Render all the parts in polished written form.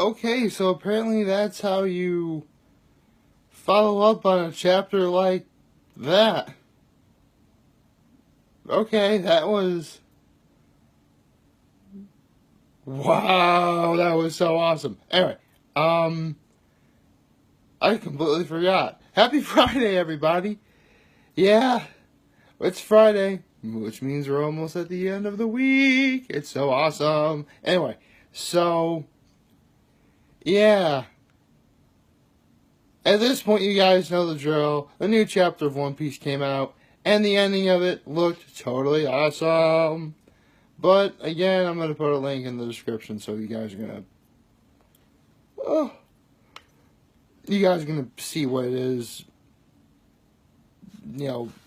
Okay, so apparently that's how you follow up on a chapter like that. Okay, that was... Wow, that was so awesome. Anyway, I completely forgot. Happy Friday, everybody. Yeah, it's Friday, which means we're almost at the end of the week. It's so awesome. Anyway, so, yeah. At this point, you guys know the drill. A new chapter of One Piece came out, and the ending of it looked totally awesome. But, again, I'm going to put a link in the description, so you guys are going to see what it is,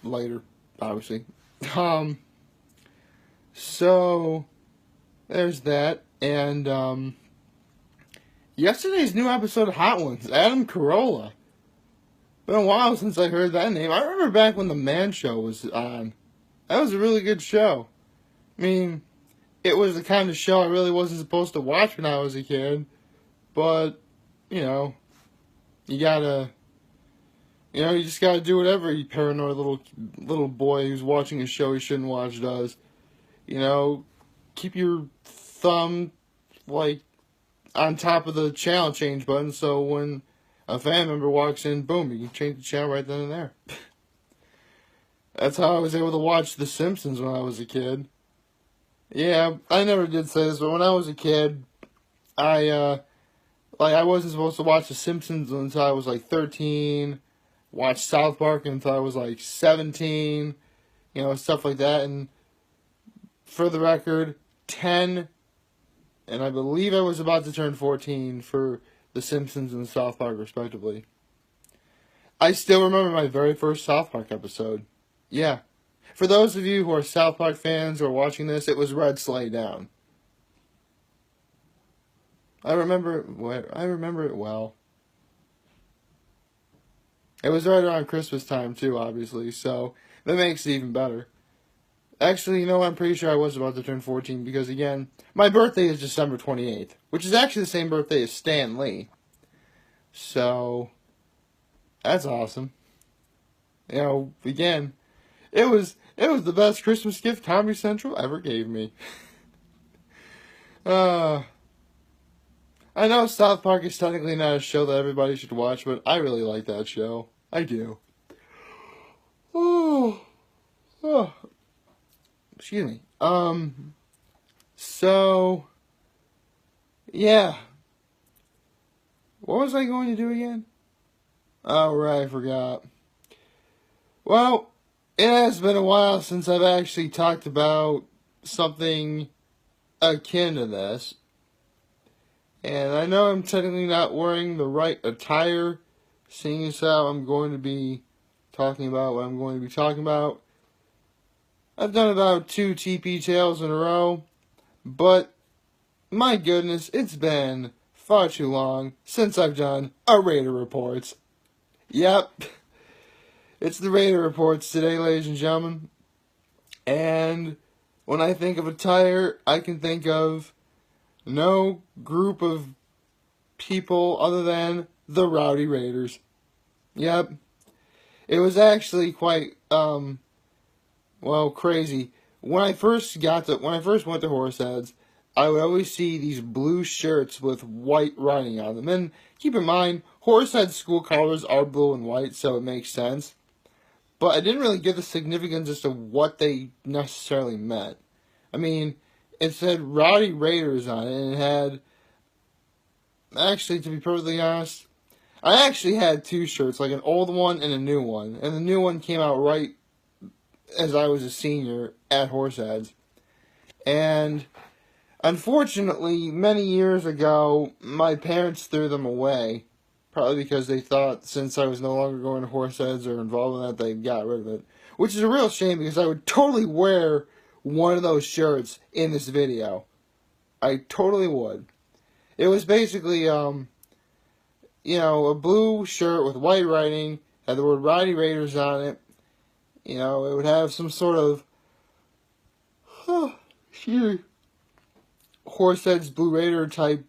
later, obviously. So, there's that, and, yesterday's new episode of Hot Ones, Adam Carolla. Been a while since I heard that name. I remember back when The Man Show was on. That was a really good show. I mean, it was the kind of show I really wasn't supposed to watch when I was a kid. But, you just gotta do whatever you paranoid little boy who's watching a show he shouldn't watch does. Keep your thumb, on top of the channel change button, so when a fan member walks in, boom, you can change the channel right then and there. That's how I was able to watch The Simpsons when I was a kid. Yeah, I never did say this, but when I was a kid, I wasn't supposed to watch The Simpsons until I was 13, watch South Park until I was 17, stuff like that, and for the record, 10, and I believe I was about to turn 14 for The Simpsons and South Park, respectively. I still remember my very first South Park episode. Yeah. For those of you who are South Park fans who are watching this, it was Red Sleigh Down. I remember it well. It was right around Christmas time, too, obviously, so that makes it even better. Actually, I'm pretty sure I was about to turn 14 because, again, my birthday is December 28th, which is actually the same birthday as Stan Lee. So, that's awesome. Again, it was the best Christmas gift Comedy Central ever gave me. I know South Park is technically not a show that everybody should watch, but I really like that show. I do. Oh. Excuse me. So, yeah. What was I going to do again? Oh, right, I forgot. Well, it has been a while since I've actually talked about something akin to this. And I know I'm technically not wearing the right attire, seeing as how I'm going to be talking about what I'm going to be talking about. I've done about 2 TP tales in a row, but my goodness, it's been far too long since I've done a Raider Reports. Yep, it's the Raider Reports today, ladies and gentlemen. And when I think of attire, I can think of no group of people other than the Rowdy Raiders. Yep, it was actually quite, crazy. When I first went to Horseheads, I would always see these blue shirts with white writing on them. And keep in mind, Horseheads school colors are blue and white, so it makes sense. But I didn't really get the significance as to what they necessarily meant. I mean, it said Rowdy Raiders on it, and it had... Actually, to be perfectly honest, I actually had 2 shirts, an old one and a new one. And the new one came out right as I was a senior at Horseheads. And unfortunately, many years ago, my parents threw them away. Probably because they thought since I was no longer going to Horseheads or involved in that, they got rid of it. Which is a real shame because I would totally wear one of those shirts in this video. I totally would. It was basically, a blue shirt with white writing, had the word Rowdy Raiders on it. It would have some sort of, Horseheads Blue Raider type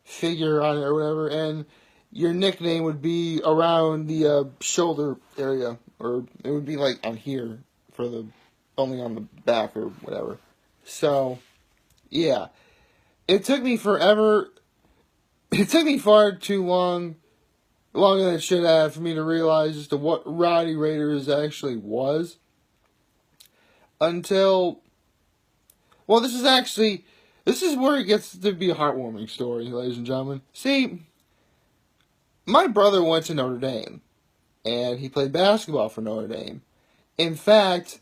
figure on it or whatever, and your nickname would be around the shoulder area, or it would be like on here for the only on the back or whatever. So, yeah, it took me forever. It took me far too long, longer than it should have, for me to realize as to what Rowdy Raiders actually was. Until, well, this is where it gets to be a heartwarming story, ladies and gentlemen. See, my brother went to Notre Dame, and he played basketball for Notre Dame. In fact,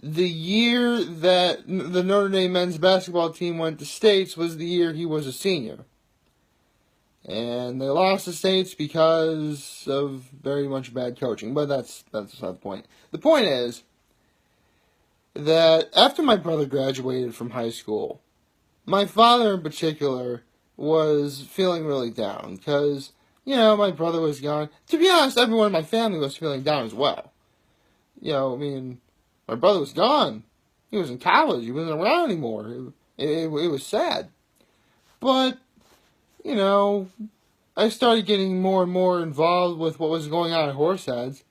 the year that the Notre Dame men's basketball team went to States was the year he was a senior. And they lost the States because of very much bad coaching, but that's not the point. The point is that after my brother graduated from high school, my father in particular was feeling really down because, my brother was gone. To be honest, everyone in my family was feeling down as well. My brother was gone. He was in college. He wasn't around anymore. It was sad. But, I started getting more and more involved with what was going on at Horseheads.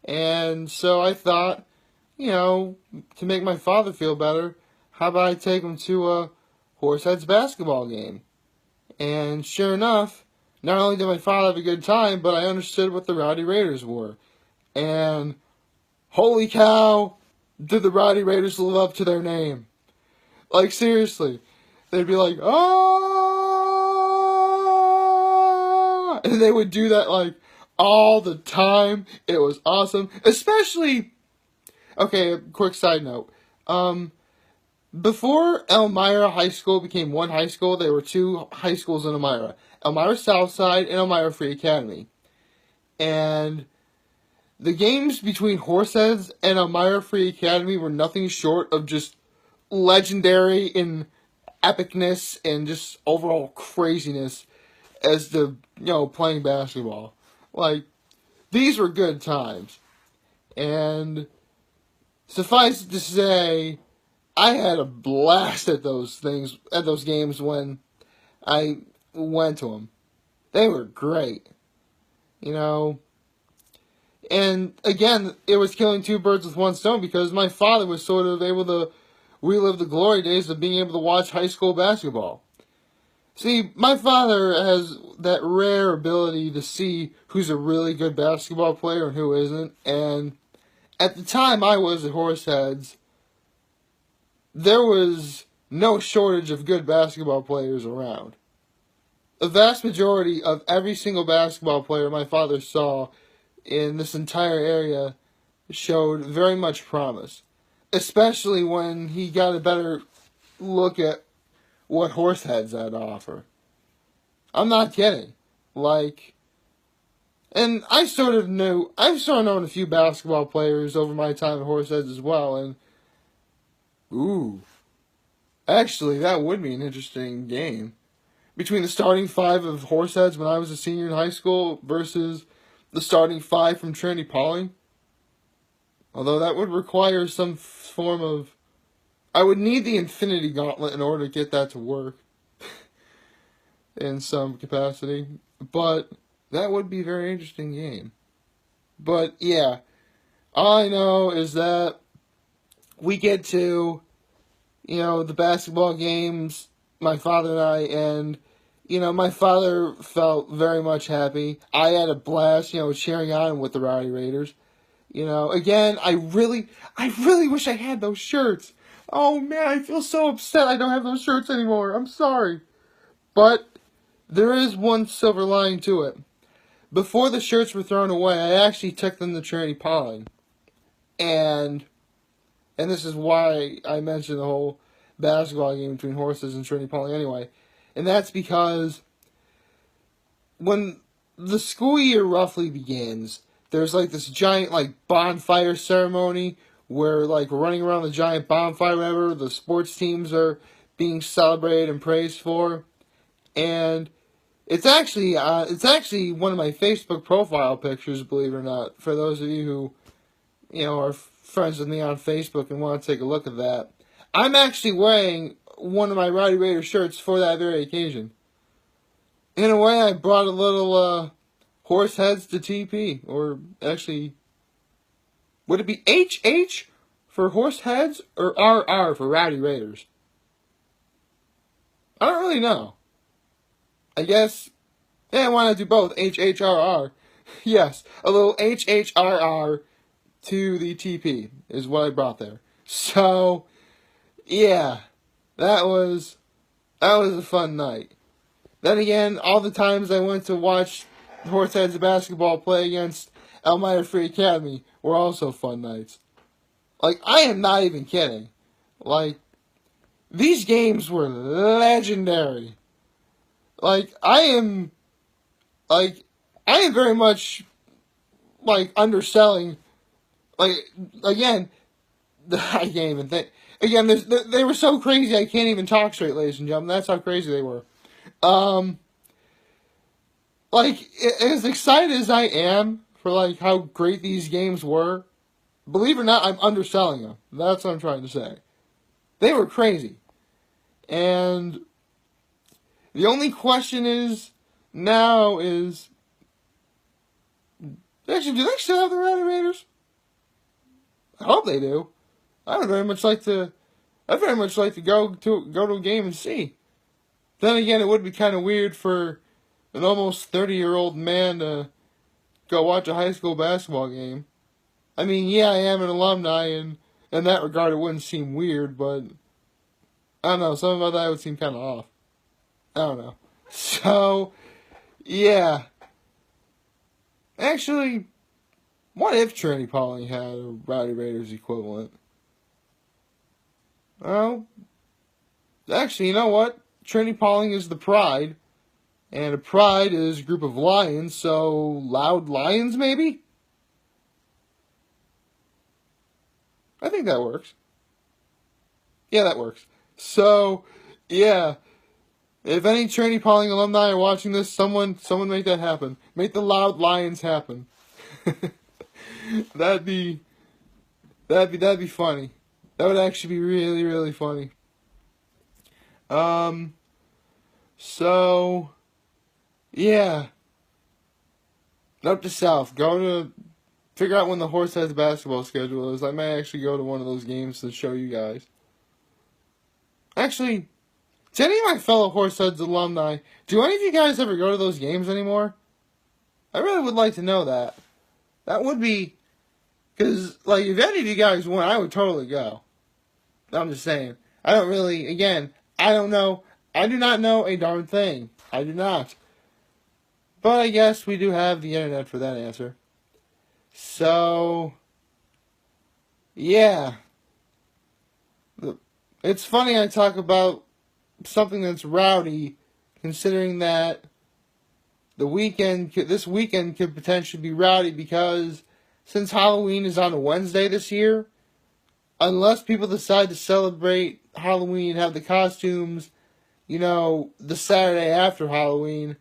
And so I thought, to make my father feel better, how about I take him to a Horseheads basketball game? And sure enough, not only did my father have a good time, but I understood what the Rowdy Raiders were. And holy cow, did the Rowdy Raiders live up to their name. Like, seriously. They'd be like, oh! And they would do that, like, all the time. It was awesome. Especially, okay, a quick side note. Before Elmira High School became one high school, there were two high schools in Elmira. Elmira Southside and Elmira Free Academy. And the games between Horseheads and Elmira Free Academy were nothing short of just legendary in epicness and just overall craziness as to, playing basketball. Like, these were good times. And suffice it to say, I had a blast at those games when I went to them. They were great. And again, it was killing two birds with one stone because my father was sort of able to relive the glory days of being able to watch high school basketball. See, my father has that rare ability to see who's a really good basketball player and who isn't. And at the time I was at Horseheads, there was no shortage of good basketball players around. The vast majority of every single basketball player my father saw in this entire area showed very much promise. Especially when he got a better look at what Horseheads had to offer. I'm not kidding. And I've sort of known a few basketball players over my time at Horseheads as well, and actually that would be an interesting game. Between the starting five of Horseheads when I was a senior in high school versus the starting five from Trinity Poly. Although that would require some form of... I would need the Infinity Gauntlet in order to get that to work. In some capacity. But that would be a very interesting game. But yeah. All I know is that we get to, the basketball games, my father and I, and, my father felt very much happy. I had a blast, cheering on with the Rowdy Raiders. Again, I really wish I had those shirts. Oh man, I feel so upset I don't have those shirts anymore. I'm sorry. But there is one silver lining to it. Before the shirts were thrown away, I actually took them to Trinity Poly. And this is why I mentioned the whole basketball game between Horses and Trinity Poly anyway. And that's because when the school year roughly begins, there's this giant bonfire ceremony where running around the giant bonfire, whatever, the sports teams are being celebrated and praised for. And it's actually one of my Facebook profile pictures, believe it or not, for those of you who, are friends with me on Facebook and want to take a look at that. I'm actually wearing one of my Rowdy Raider shirts for that very occasion. in a way, I brought a little Horseheads to TP. Or actually, would it be HH for Horseheads or RR for Rowdy Raiders? I don't really know. I guess, yeah, why not do both? HHRR. Yes, a little HHRR to the TP is what I brought there. So, yeah, that was a fun night. Then again, all the times I went to watch Horseheads basketball play against Elmira Free Academy were also fun nights. Like, I am not even kidding. Like, these games were legendary. Like, I am very much, like, underselling. Like, again, I can't even think. Again, they were so crazy I can't even talk straight, ladies and gentlemen. That's how crazy they were. Like, as excited as I am for, like, how great these games were, believe it or not, I'm underselling them. That's what I'm trying to say. They were crazy. And the only question now is, actually, do they still have the Rowdy Raiders? I hope they do. I'd very much like to go to a game and see. Then again, it would be kind of weird for an almost 30-year-old man to go watch a high school basketball game. I mean, yeah, I am an alumni, and in that regard, it wouldn't seem weird, but I don't know, something about that would seem kind of off. I don't know. So, yeah. Actually, what if Trinity Pauling had a Rowdy Raiders equivalent? Well, actually, you know what? Trinity Pauling is the Pride, and a Pride is a group of lions, so Loud Lions, maybe? I think that works. Yeah, that works. So, yeah. If any Trinity Pauling alumni are watching this, someone make that happen. Make the Loud Lions happen. That'd be funny. That would actually be really, really funny. So, yeah. Up to South. Figure out when the Horseheads basketball schedule is. I may actually go to one of those games to show you guys. Actually, to any of my fellow Horseheads alumni, do any of you guys ever go to those games anymore? I really would like to know that. That would be, because, like, if any of you guys went, I would totally go. I'm just saying. I don't really, again, I don't know. I do not know a darn thing. I do not. But I guess we do have the internet for that answer. So, yeah. It's funny I talk about something that's rowdy, considering that this weekend could potentially be rowdy, because since Halloween is on a Wednesday this year, unless people decide to celebrate Halloween, have the costumes, the Saturday after Halloween,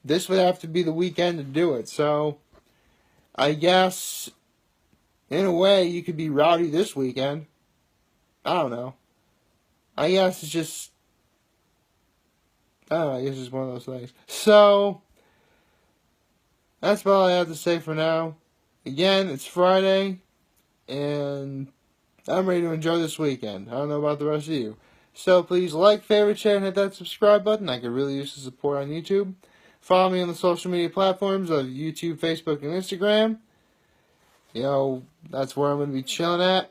this would have to be the weekend to do it. So, I guess, in a way, you could be rowdy this weekend. I don't know. I guess it's just, I don't know, I guess it's one of those things. So, that's about all I have to say for now. Again, it's Friday, and I'm ready to enjoy this weekend. I don't know about the rest of you. So please like, favorite, share, and hit that subscribe button. I could really use the support on YouTube. Follow me on the social media platforms of YouTube, Facebook, and Instagram. That's where I'm going to be chilling at.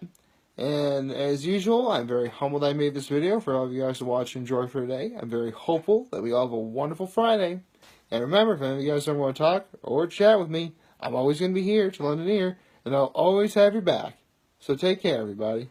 And as usual, I'm very humbled I made this video for all of you guys to watch and enjoy for today. I'm very hopeful that we all have a wonderful Friday. And remember, if any of you guys ever want to talk or chat with me, I'm always going to be here to lend an ear, and I'll always have your back. So take care, everybody.